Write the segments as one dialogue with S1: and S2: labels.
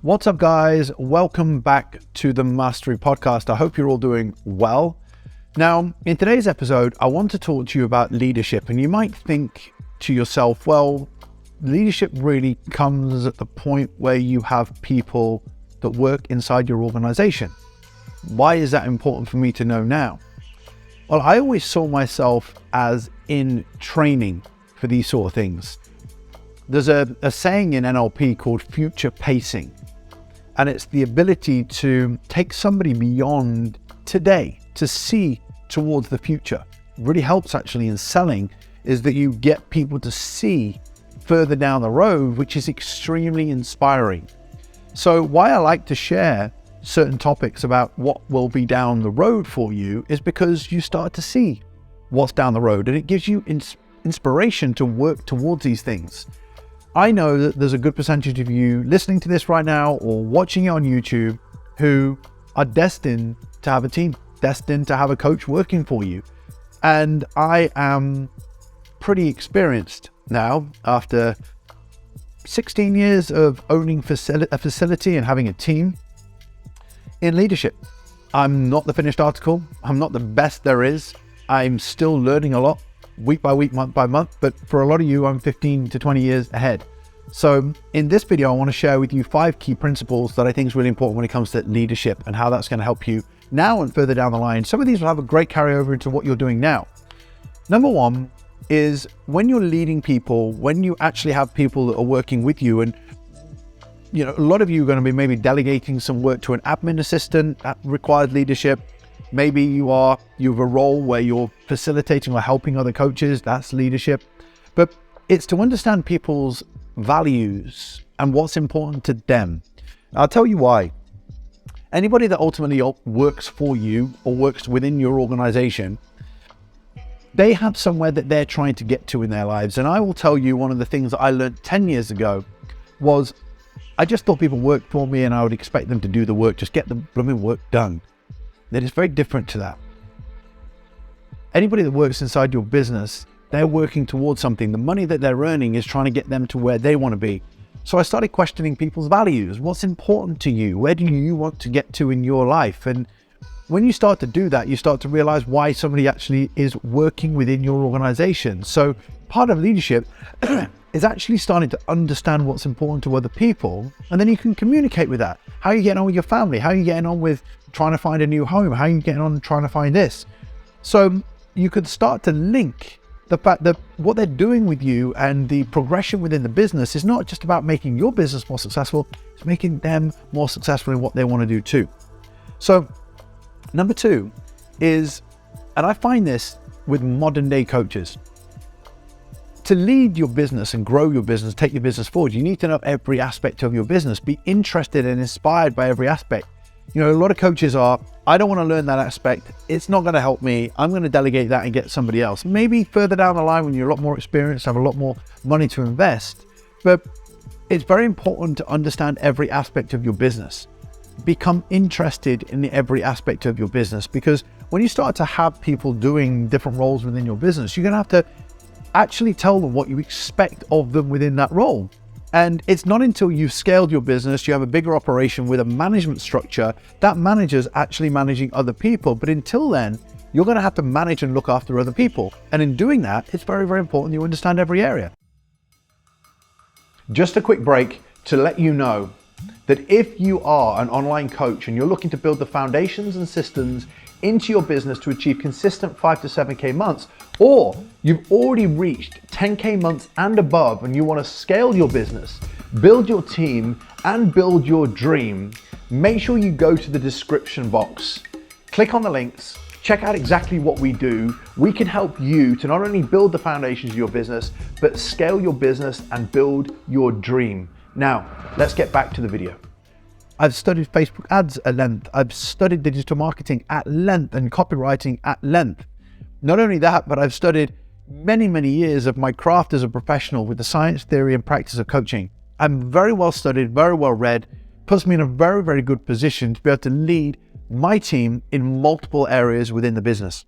S1: What's up, guys? Welcome back to the Mastery Podcast. I hope you're all doing well. Now, in today's episode, I want to talk to you about leadership. And you might think to yourself, well, leadership really comes at the point where you have people that work inside your organization. Why is that important for me to know now? Well, I always saw myself as in training for these sort of things. There's a saying in NLP called future pacing, and it's the ability to take somebody beyond today to see towards the future. It really helps actually in selling, is that you get people to see further down the road, which is extremely inspiring. So why I like to share certain topics about what will be down the road for you is because you start to see what's down the road, and it gives you inspiration to work towards these things. I know that there's a good percentage of you listening to this right now or watching it on YouTube who are destined to have a team, destined to have a coach working for you. And I am pretty experienced now after 16 years of owning a facility and having a team in leadership. I'm not the finished article. I'm not the best there is. I'm still learning a lot, week by week, month by month, but for a lot of you, I'm 15 to 20 years ahead. So in this video, I want to share with you 5 key principles that I think is really important when it comes to leadership and how that's going to help you now and further down the line. Some of these will have a great carryover into what you're doing now. Number 1 is when you're leading people, when you actually have people that are working with you, and a lot of you are going to be maybe delegating some work to an admin assistant that requires leadership. Maybe you have a role where you're facilitating or helping other coaches, that's leadership. But it's to understand people's values and what's important to them. I'll tell you why. Anybody that ultimately works for you or works within your organization, they have somewhere that they're trying to get to in their lives. And I will tell you, one of the things that I learned 10 years ago was I just thought people worked for me and I would expect them to do the work, just get the blooming work done. That is very different to that. Anybody that works inside your business, they're working towards something. The money that they're earning is trying to get them to where they want to be. So I started questioning people's values. What's important to you? Where do you want to get to in your life? And when you start to do that, you start to realize why somebody actually is working within your organization. So part of leadership is actually starting to understand what's important to other people, and then you can communicate with that. How are you getting on with your family? How are you getting on with trying to find a new home? How are you getting on trying to find this? So you could start to link the fact that what they're doing with you and the progression within the business is not just about making your business more successful, it's making them more successful in what they want to do too. So number 2 is, and I find this with modern day coaches, to lead your business and grow your business, take your business forward, you need to know every aspect of your business, be interested and inspired by every aspect. A lot of coaches are, I don't want to learn that aspect. It's not going to help me. I'm going to delegate that and get somebody else. Maybe further down the line when you're a lot more experienced, have a lot more money to invest. But it's very important to understand every aspect of your business. Become interested in every aspect of your business, because when you start to have people doing different roles within your business, you're going to have to actually tell them what you expect of them within that role. And it's not until you've scaled your business, you have a bigger operation with a management structure, that manager's actually managing other people. But until then, you're going to have to manage and look after other people. And in doing that, it's very, very important you understand every area. Just a quick break to let you know that if you are an online coach and you're looking to build the foundations and systems into your business to achieve consistent 5 to 7K months, or you've already reached 10K months and above and you want to scale your business, build your team and build your dream, make sure you go to the description box, click on the links, check out exactly what we do. We can help you to not only build the foundations of your business, but scale your business and build your dream. Now, let's get back to the video. I've studied Facebook ads at length. I've studied digital marketing at length and copywriting at length. Not only that, but I've studied many, many years of my craft as a professional with the science, theory, and practice of coaching. I'm very well studied, very well read, puts me in a very, very good position to be able to lead my team in multiple areas within the business.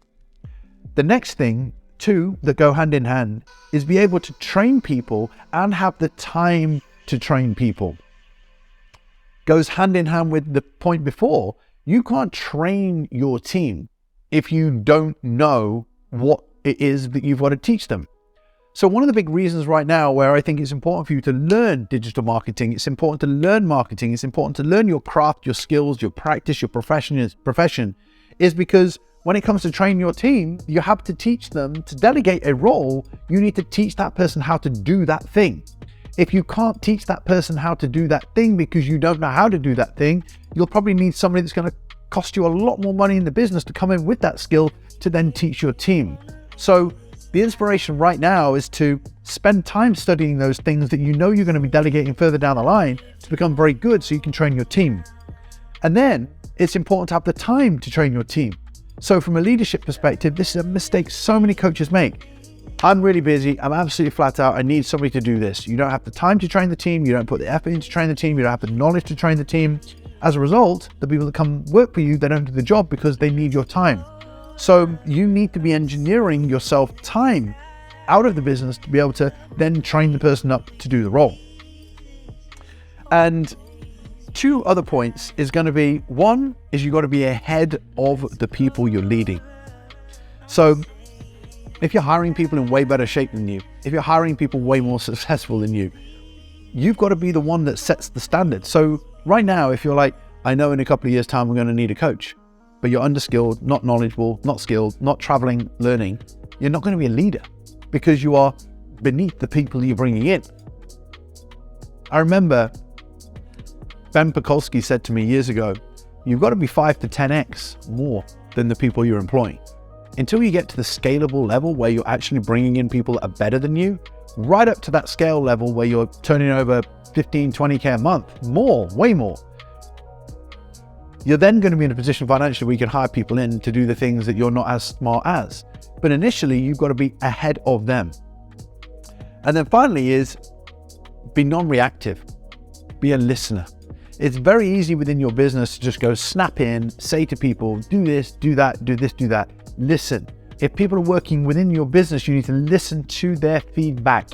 S1: The next thing, too, that go hand in hand is be able to train people and have the time to train people. goes hand in hand with the point before. You can't train your team if you don't know what it is that you've got to teach them. So one of the big reasons right now where I think it's important for you to learn digital marketing, it's important to learn marketing, it's important to learn your craft, your skills, your practice, your profession, is because when it comes to training your team, you have to teach them to delegate a role. You need to teach that person how to do that thing. If you can't teach that person how to do that thing because you don't know how to do that thing, you'll probably need somebody that's going to cost you a lot more money in the business to come in with that skill to then teach your team. So the inspiration right now is to spend time studying those things that you know you're going to be delegating further down the line to become very good so you can train your team. And then it's important to have the time to train your team. So from a leadership perspective, this is a mistake so many coaches make. I'm really busy, I'm absolutely flat out, I need somebody to do this. You don't have the time to train the team, you don't put the effort in to train the team, you don't have the knowledge to train the team. As a result, the people that come work for you, they don't do the job because they need your time. So you need to be engineering yourself time out of the business to be able to then train the person up to do the role. And two other points is going to be, one is you've got to be ahead of the people you're leading. So if you're hiring people in way better shape than you, if you're hiring people way more successful than you, you've got to be the one that sets the standard. So right now, if you're like, I know in a couple of years' time, we're going to need a coach, but you're underskilled, not knowledgeable, not skilled, not traveling, learning, you're not going to be a leader because you are beneath the people you're bringing in. I remember Ben Pekulski said to me years ago, you've got to be 5 to 10x more than the people you're employing. Until you get to the scalable level where you're actually bringing in people that are better than you, right up to that scale level where you're turning over 15, 20K a month, more, way more. You're then going to be in a position financially where you can hire people in to do the things that you're not as smart as. But initially, you've got to be ahead of them. And then finally is be non-reactive, be a listener. It's very easy within your business to just go snap in, say to people, do this, do that, do this, do that. Listen. If people are working within your business, you need to listen to their feedback.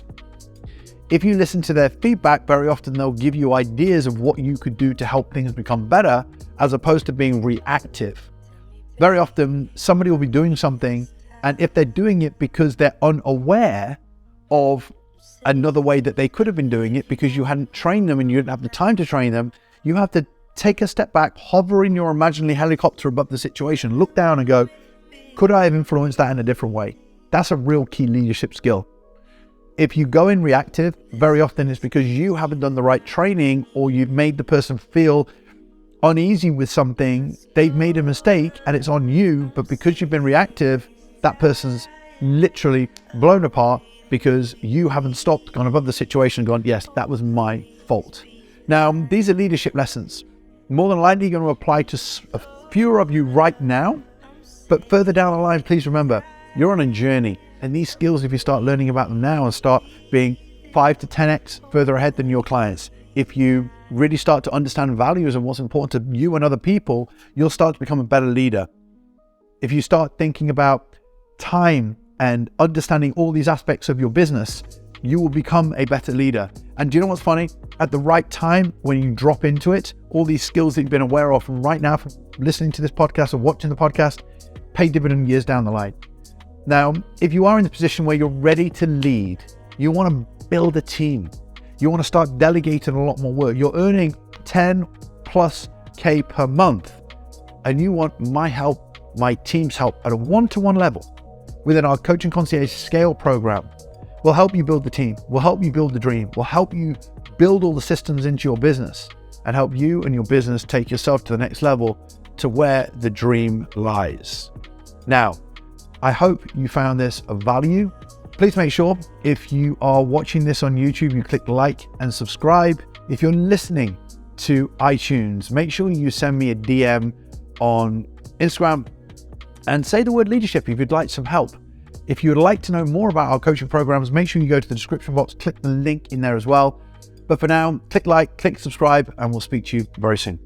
S1: If you listen to their feedback, very often they'll give you ideas of what you could do to help things become better, as opposed to being reactive. Very often somebody will be doing something, and if they're doing it because they're unaware of another way that they could have been doing it because you hadn't trained them and you didn't have the time to train them, you have to take a step back, hover in your imaginary helicopter above the situation, look down and go, could I have influenced that in a different way? That's a real key leadership skill. If you go in reactive, very often it's because you haven't done the right training or you've made the person feel uneasy with something, they've made a mistake and it's on you, but because you've been reactive, that person's literally blown apart because you haven't stopped, gone above the situation and gone, yes, that was my fault. Now, these are leadership lessons. More than likely going to apply to a few of you right now, but further down the line, please remember, you're on a journey. And these skills, if you start learning about them now and start being 5 to 10x further ahead than your clients, if you really start to understand values and what's important to you and other people, you'll start to become a better leader. If you start thinking about time and understanding all these aspects of your business, you will become a better leader. And do you know what's funny? At the right time, when you drop into it, all these skills that you've been aware of from right now, from listening to this podcast or watching the podcast, pay dividend years down the line. Now, if you are in the position where you're ready to lead, you want to build a team, you want to start delegating a lot more work, you're earning 10 plus K per month, and you want my help, my team's help at a one-to-one level within our Coaching Concierge Scale program, we'll help you build the team, we'll help you build the dream, we'll help you build all the systems into your business and help you and your business take yourself to the next level to where the dream lies. Now, I hope you found this of value. Please make sure if you are watching this on YouTube, you click like and subscribe. If you're listening to iTunes, make sure you send me a DM on Instagram and say the word leadership if you'd like some help. If you'd like to know more about our coaching programs, make sure you go to the description box, click the link in there as well. But for now, click like, click subscribe, and we'll speak to you very soon.